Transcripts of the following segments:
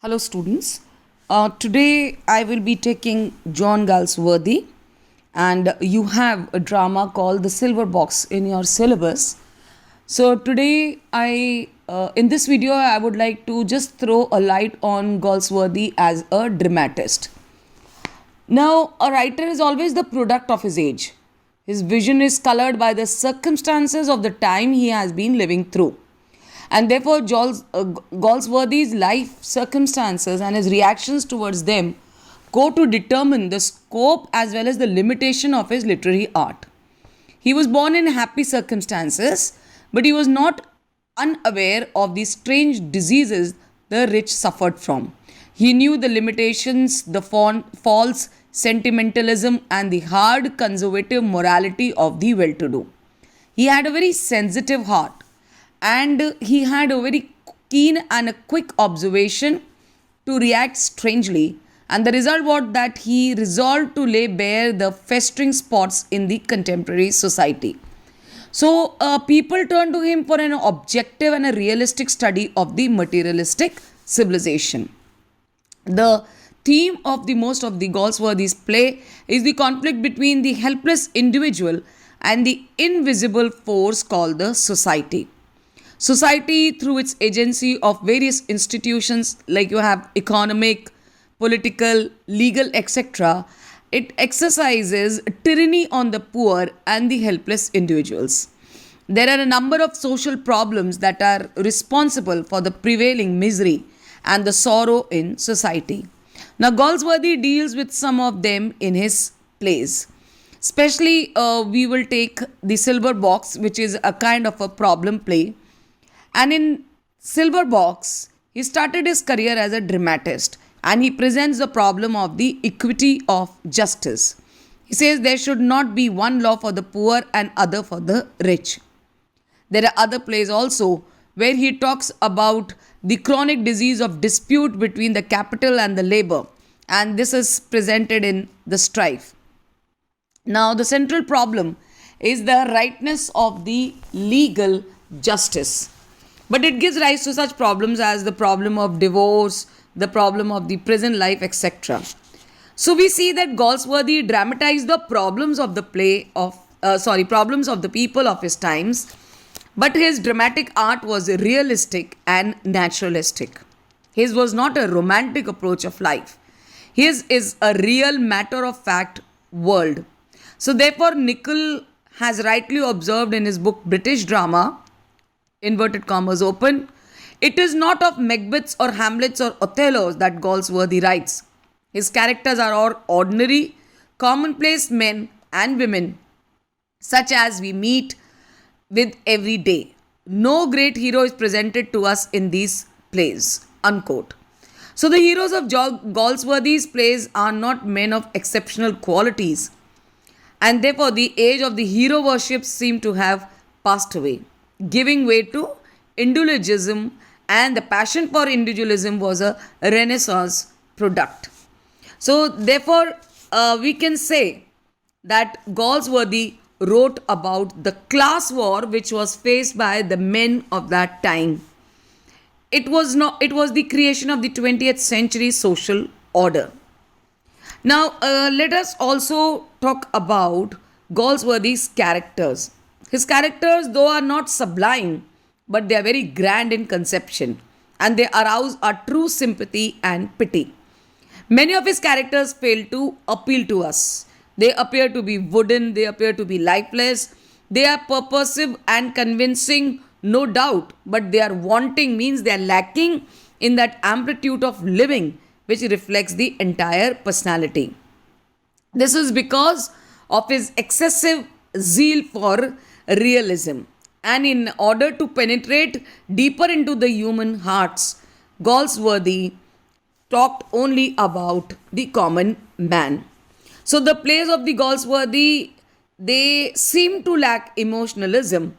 Hello, students. Today I will be taking John Galsworthy, and you have a drama called The Silver Box in your syllabus. So, today in this video, I would like to just throw a light on Galsworthy as a dramatist. Now, a writer is always the product of his age. His vision is colored by the circumstances of the time he has been living through. And therefore, Galsworthy's life circumstances and his reactions towards them go to determine the scope as well as the limitation of his literary art. He was born in happy circumstances, but he was not unaware of the strange diseases the rich suffered from. He knew the limitations, the false sentimentalism, and the hard conservative morality of the well to do. He had a very sensitive heart, and he had a very keen and a quick observation to react strangely, and the result was that he resolved to lay bare the festering spots in the contemporary society. So people turned to him for an objective and a realistic study of the materialistic civilization. The theme of the most of the Galsworthy's play is the conflict between the helpless individual and the invisible force called the society. Society, through its agency of various institutions like you have economic, political, legal, etc., it exercises tyranny on the poor and the helpless individuals. There are a number of social problems that are responsible for the prevailing misery and the sorrow in society. Now, Galsworthy deals with some of them in his plays. Especially, we will take The Silver Box, which is a kind of a problem play. And in Silver Box, he started his career as a dramatist, and he presents the problem of the equity of justice. He says there should not be one law for the poor and other for the rich. There are other plays also where he talks about the chronic disease of dispute between the capital and the labor, and this is presented in The Strife. Now, the central problem is the rightness of the legal justice. But it gives rise to such problems as the problem of divorce, the problem of the prison life, etc. So we see that Galsworthy dramatized the problems of the problems of the people of his times, but his dramatic art was realistic and naturalistic. His was not a romantic approach of life. His is a real matter of fact world. So therefore, Nicholl has rightly observed in his book British Drama, inverted commas open, it is not of Macbeths or Hamlets or Othellos that Galsworthy writes. His characters are all ordinary, commonplace men and women, such as we meet with every day. No great hero is presented to us in these plays. Unquote. So the heroes of Galsworthy's plays are not men of exceptional qualities, and therefore the age of the hero worship seemed to have passed away, giving way to individualism, and the passion for individualism was a Renaissance product. So, therefore, we can say that Galsworthy wrote about the class war which was faced by the men of that time. It was the creation of the 20th century social order. Now, let us also talk about Galsworthy's characters. His characters, though, are not sublime, but they are very grand in conception, and they arouse our true sympathy and pity. Many of his characters fail to appeal to us. They appear to be wooden, they appear to be lifeless, they are purposive and convincing, no doubt, but they are wanting, means they are lacking in that amplitude of living which reflects the entire personality. This is because of his excessive zeal for realism. And in order to penetrate deeper into the human hearts, Galsworthy talked only about the common man. So the plays of the Galsworthy, they seem to lack emotionalism,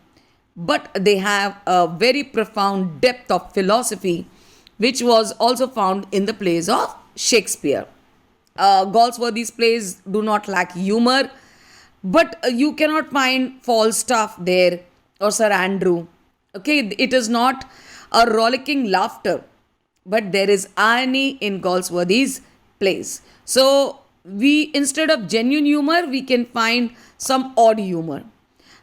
but they have a very profound depth of philosophy, which was also found in the plays of Shakespeare. Galsworthy's plays do not lack humor, but you cannot find Falstaff there or Sir Andrew. Okay, it is not a rollicking laughter. but there is irony in Galsworthy's plays. So we, instead of genuine humor, we can find some odd humor.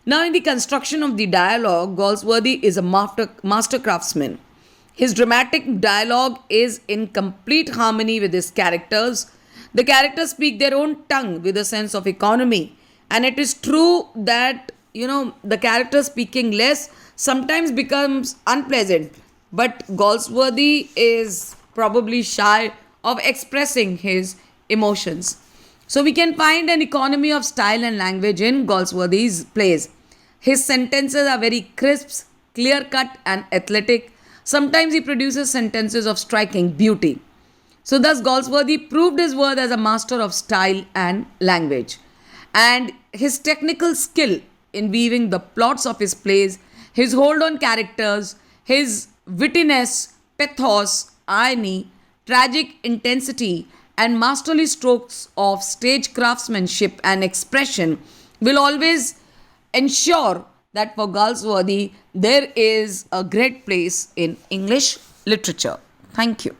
Now, in the construction of the dialogue, Galsworthy is a master craftsman. His dramatic dialogue is in complete harmony with his characters. The characters speak their own tongue with a sense of economy. And it is true that, the character speaking less sometimes becomes unpleasant. But Galsworthy is probably shy of expressing his emotions. So we can find an economy of style and language in Galsworthy's plays. His sentences are very crisp, clear cut, and athletic. Sometimes he produces sentences of striking beauty. So, thus, Galsworthy proved his worth as a master of style and language. And his technical skill in weaving the plots of his plays, his hold on characters, his wittiness, pathos, irony, tragic intensity, and masterly strokes of stage craftsmanship and expression will always ensure that for Galsworthy there is a great place in English literature. Thank you.